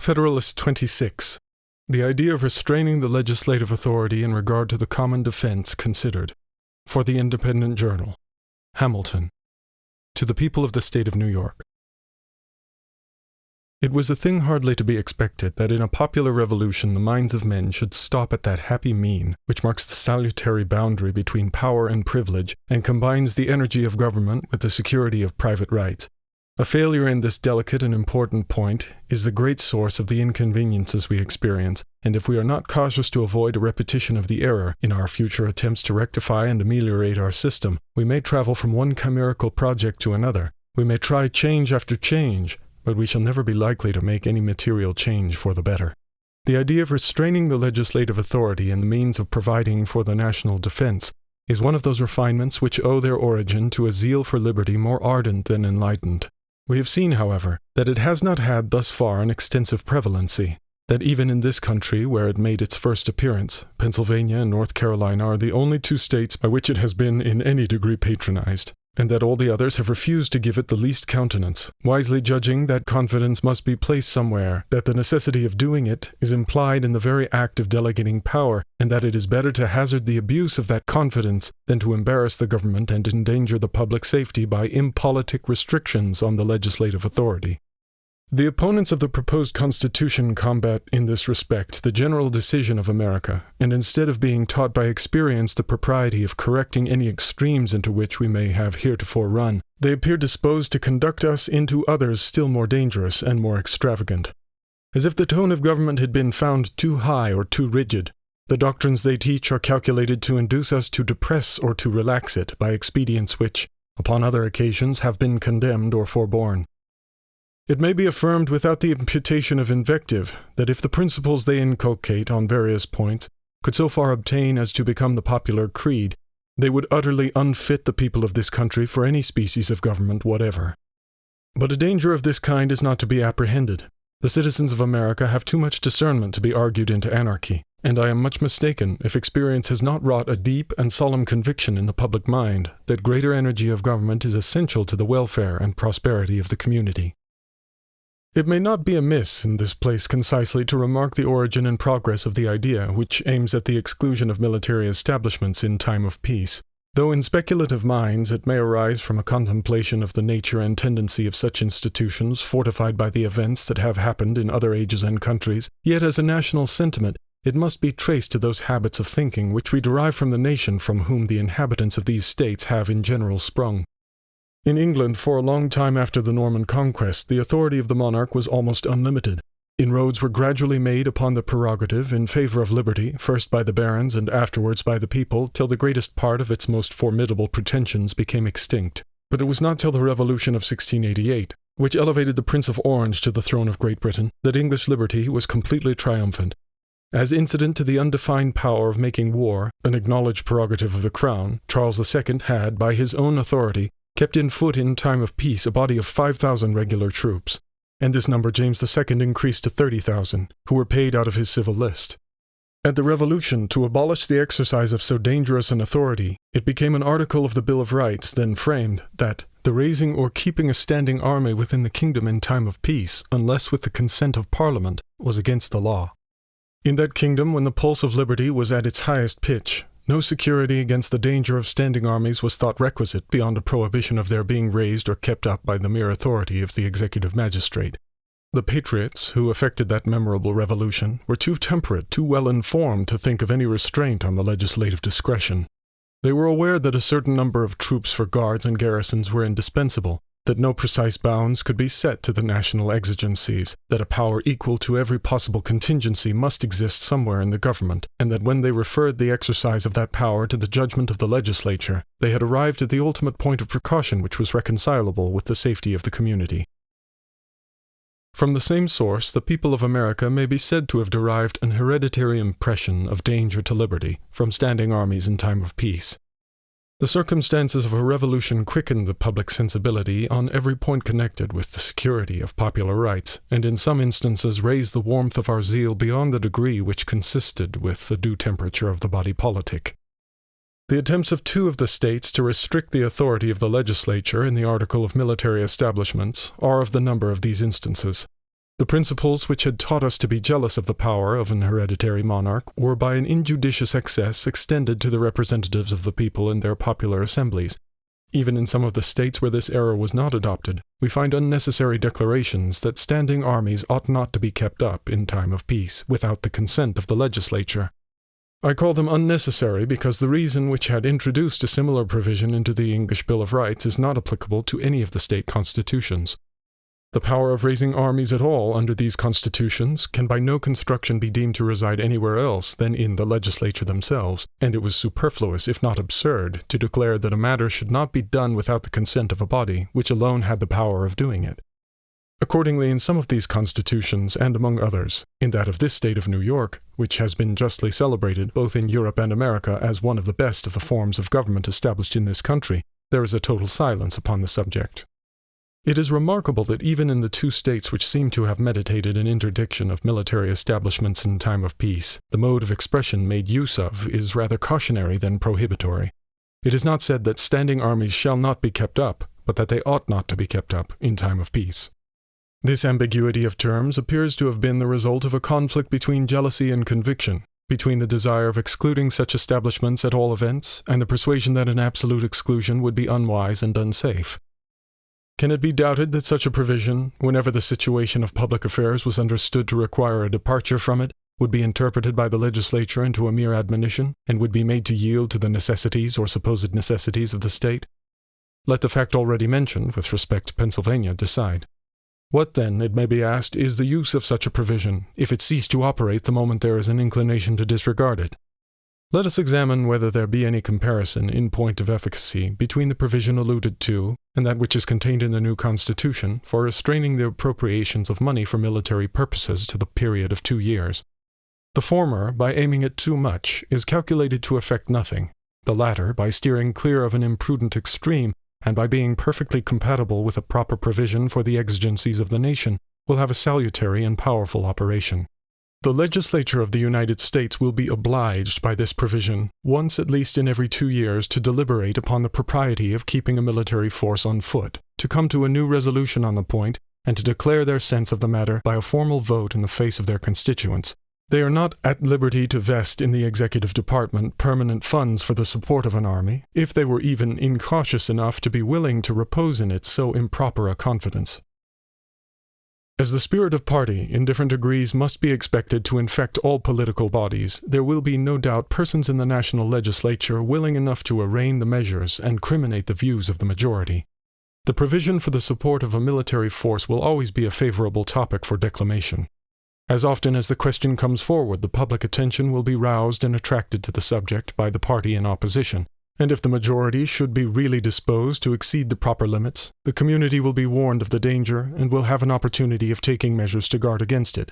Federalist 26. The idea of restraining the legislative authority in regard to the common defense considered. For the Independent Journal. Hamilton. To the people of the state of New York. It was a thing hardly to be expected that in a popular revolution the minds of men should stop at that happy mean which marks the salutary boundary between power and privilege and combines the energy of government with the security of private rights. A failure in this delicate and important point is the great source of the inconveniences we experience, and if we are not cautious to avoid a repetition of the error in our future attempts to rectify and ameliorate our system, we may travel from one chimerical project to another. We may try change after change, but we shall never be likely to make any material change for the better. The idea of restraining the legislative authority and the means of providing for the national defense is one of those refinements which owe their origin to a zeal for liberty more ardent than enlightened. We have seen, however, that it has not had thus far an extensive prevalency, that even in this country where it made its first appearance, Pennsylvania and North Carolina are the only two states by which it has been in any degree patronized, and that all the others have refused to give it the least countenance, wisely judging that confidence must be placed somewhere, that the necessity of doing it is implied in the very act of delegating power, and that it is better to hazard the abuse of that confidence than to embarrass the government and endanger the public safety by impolitic restrictions on the legislative authority. The opponents of the proposed Constitution combat in this respect the general decision of America, and instead of being taught by experience the propriety of correcting any extremes into which we may have heretofore run, they appear disposed to conduct us into others still more dangerous and more extravagant. As if the tone of government had been found too high or too rigid, the doctrines they teach are calculated to induce us to depress or to relax it by expedients which, upon other occasions, have been condemned or forborne. It may be affirmed without the imputation of invective that if the principles they inculcate on various points could so far obtain as to become the popular creed, they would utterly unfit the people of this country for any species of government whatever. But a danger of this kind is not to be apprehended. The citizens of America have too much discernment to be argued into anarchy, and I am much mistaken if experience has not wrought a deep and solemn conviction in the public mind that greater energy of government is essential to the welfare and prosperity of the community. It may not be amiss in this place concisely to remark the origin and progress of the idea which aims at the exclusion of military establishments in time of peace. Though in speculative minds it may arise from a contemplation of the nature and tendency of such institutions fortified by the events that have happened in other ages and countries, yet as a national sentiment it must be traced to those habits of thinking which we derive from the nation from whom the inhabitants of these states have in general sprung. In England, for a long time after the Norman Conquest, the authority of the monarch was almost unlimited. Inroads were gradually made upon the prerogative in favor of liberty, first by the barons and afterwards by the people, till the greatest part of its most formidable pretensions became extinct. But it was not till the Revolution of 1688, which elevated the Prince of Orange to the throne of Great Britain, that English liberty was completely triumphant. As incident to the undefined power of making war, an acknowledged prerogative of the crown, Charles II had, by his own authority, kept in foot in time of peace a body of 5,000 regular troops, and this number James II increased to 30,000, who were paid out of his civil list. At the Revolution, to abolish the exercise of so dangerous an authority, it became an article of the Bill of Rights then framed that the raising or keeping a standing army within the kingdom in time of peace, unless with the consent of Parliament, was against the law. In that kingdom, when the pulse of liberty was at its highest pitch, no security against the danger of standing armies was thought requisite beyond a prohibition of their being raised or kept up by the mere authority of the executive magistrate. The patriots, who effected that memorable revolution, were too temperate, too well informed to think of any restraint on the legislative discretion. They were aware that a certain number of troops for guards and garrisons were indispensable, that no precise bounds could be set to the national exigencies, that a power equal to every possible contingency must exist somewhere in the government, and that when they referred the exercise of that power to the judgment of the legislature, they had arrived at the ultimate point of precaution which was reconcilable with the safety of the community. From the same source, the people of America may be said to have derived an hereditary impression of danger to liberty from standing armies in time of peace. The circumstances of a revolution quickened the public sensibility on every point connected with the security of popular rights, and in some instances raised the warmth of our zeal beyond the degree which consisted with the due temperature of the body politic. The attempts of 2 of the states to restrict the authority of the legislature in the article of military establishments are of the number of these instances. The principles which had taught us to be jealous of the power of an hereditary monarch were by an injudicious excess extended to the representatives of the people in their popular assemblies. Even in some of the states where this error was not adopted, we find unnecessary declarations that standing armies ought not to be kept up in time of peace without the consent of the legislature. I call them unnecessary because the reason which had introduced a similar provision into the English Bill of Rights is not applicable to any of the state constitutions. The power of raising armies at all under these constitutions can by no construction be deemed to reside anywhere else than in the legislature themselves, and it was superfluous, if not absurd, to declare that a matter should not be done without the consent of a body which alone had the power of doing it. Accordingly, in some of these constitutions, and among others, in that of this state of New York, which has been justly celebrated both in Europe and America as one of the best of the forms of government established in this country, there is a total silence upon the subject. It is remarkable that even in the two states which seem to have meditated an interdiction of military establishments in time of peace, the mode of expression made use of is rather cautionary than prohibitory. It is not said that standing armies shall not be kept up, but that they ought not to be kept up in time of peace. This ambiguity of terms appears to have been the result of a conflict between jealousy and conviction, between the desire of excluding such establishments at all events, and the persuasion that an absolute exclusion would be unwise and unsafe. Can it be doubted that such a provision, whenever the situation of public affairs was understood to require a departure from it, would be interpreted by the legislature into a mere admonition, and would be made to yield to the necessities or supposed necessities of the state? Let the fact already mentioned with respect to Pennsylvania decide. What, then, it may be asked, is the use of such a provision, if it cease to operate the moment there is an inclination to disregard it? Let us examine whether there be any comparison, in point of efficacy, between the provision alluded to and that which is contained in the new Constitution for restraining the appropriations of money for military purposes to the period of 2 years. The former, by aiming at too much, is calculated to effect nothing. The latter, by steering clear of an imprudent extreme, and by being perfectly compatible with a proper provision for the exigencies of the nation, will have a salutary and powerful operation. The legislature of the United States will be obliged by this provision, once at least in every 2 years, to deliberate upon the propriety of keeping a military force on foot, to come to a new resolution on the point, and to declare their sense of the matter by a formal vote in the face of their constituents. They are not at liberty to vest in the executive department permanent funds for the support of an army, if they were even incautious enough to be willing to repose in it so improper a confidence. As the spirit of party, in different degrees, must be expected to infect all political bodies, there will be no doubt persons in the national legislature willing enough to arraign the measures and criminate the views of the majority. The provision for the support of a military force will always be a favorable topic for declamation. As often as the question comes forward, the public attention will be roused and attracted to the subject by the party in opposition, and if the majority should be really disposed to exceed the proper limits, the community will be warned of the danger and will have an opportunity of taking measures to guard against it.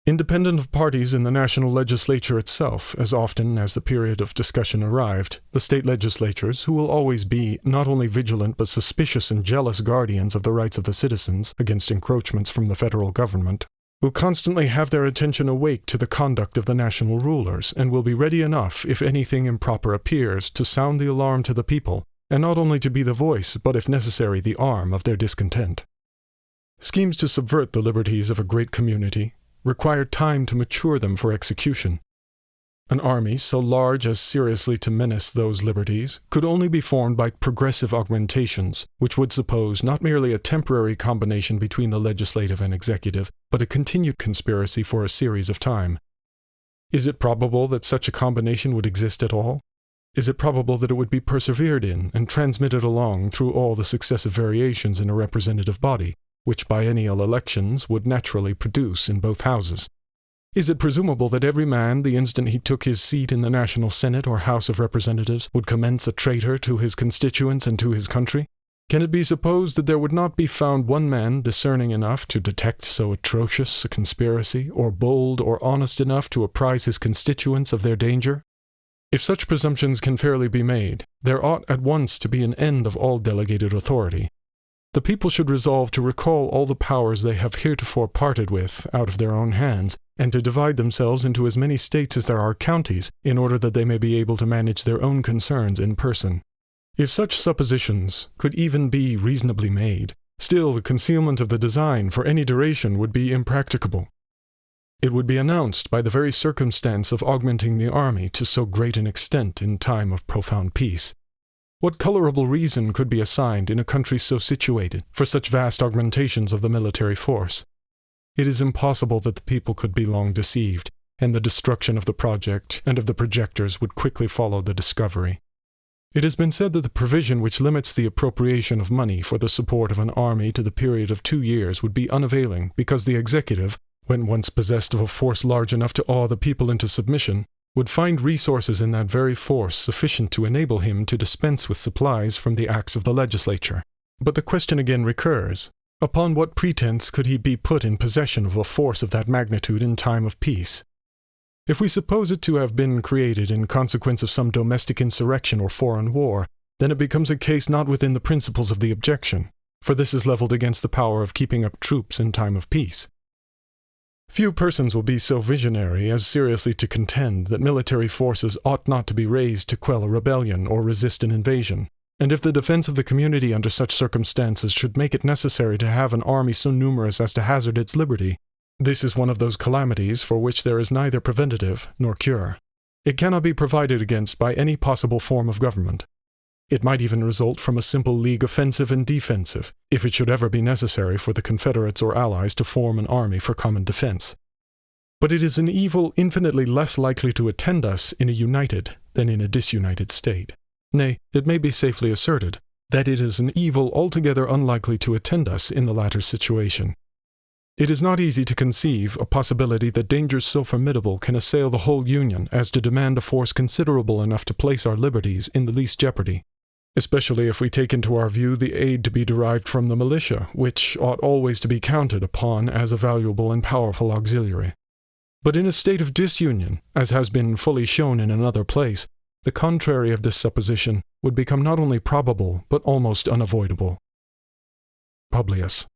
Independent of parties in the national legislature itself, as often as the period of discussion arrived, the state legislatures, who will always be not only vigilant but suspicious and jealous guardians of the rights of the citizens against encroachments from the federal government, will constantly have their attention awake to the conduct of the national rulers, and will be ready enough, if anything improper appears, to sound the alarm to the people, and not only to be the voice, but if necessary the arm of their discontent. Schemes to subvert the liberties of a great community require time to mature them for execution. An army so large as seriously to menace those liberties could only be formed by progressive augmentations, which would suppose not merely a temporary combination between the legislative and executive, but a continued conspiracy for a series of time. Is it probable that such a combination would exist at all? Is it probable that it would be persevered in and transmitted along through all the successive variations in a representative body, which biennial elections would naturally produce in both houses? Is it presumable that every man, the instant he took his seat in the National Senate or House of Representatives, would commence a traitor to his constituents and to his country? Can it be supposed that there would not be found one man discerning enough to detect so atrocious a conspiracy, or bold or honest enough to apprise his constituents of their danger? If such presumptions can fairly be made, there ought at once to be an end of all delegated authority. The people should resolve to recall all the powers they have heretofore parted with out of their own hands, and to divide themselves into as many states as there are counties, in order that they may be able to manage their own concerns in person. If such suppositions could even be reasonably made, Still, the concealment of the design for any duration would be impracticable. It would be announced by the very circumstance of augmenting the army to so great an extent in time of profound peace. What colorable reason could be assigned in a country so situated for such vast augmentations of the military force? It is impossible that the people could be long deceived, and the destruction of the project and of the projectors would quickly follow the discovery. It has been said that the provision which limits the appropriation of money for the support of an army to the period of 2 years would be unavailing, because the executive, when once possessed of a force large enough to awe the people into submission, would find resources in that very force sufficient to enable him to dispense with supplies from the acts of the legislature. But the question again recurs, upon what pretense could he be put in possession of a force of that magnitude in time of peace? If we suppose it to have been created in consequence of some domestic insurrection or foreign war, then it becomes a case not within the principles of the objection, for this is leveled against the power of keeping up troops in time of peace. Few persons will be so visionary as seriously to contend that military forces ought not to be raised to quell a rebellion or resist an invasion, and if the defense of the community under such circumstances should make it necessary to have an army so numerous as to hazard its liberty, this is one of those calamities for which there is neither preventative nor cure. It cannot be provided against by any possible form of government. It might even result from a simple league offensive and defensive, if it should ever be necessary for the Confederates or Allies to form an army for common defense. But it is an evil infinitely less likely to attend us in a united than in a disunited state. Nay, it may be safely asserted that it is an evil altogether unlikely to attend us in the latter situation. It is not easy to conceive a possibility that dangers so formidable can assail the whole Union as to demand a force considerable enough to place our liberties in the least jeopardy, especially if we take into our view the aid to be derived from the militia, which ought always to be counted upon as a valuable and powerful auxiliary. But in a state of disunion, as has been fully shown in another place, the contrary of this supposition would become not only probable, but almost unavoidable. Publius.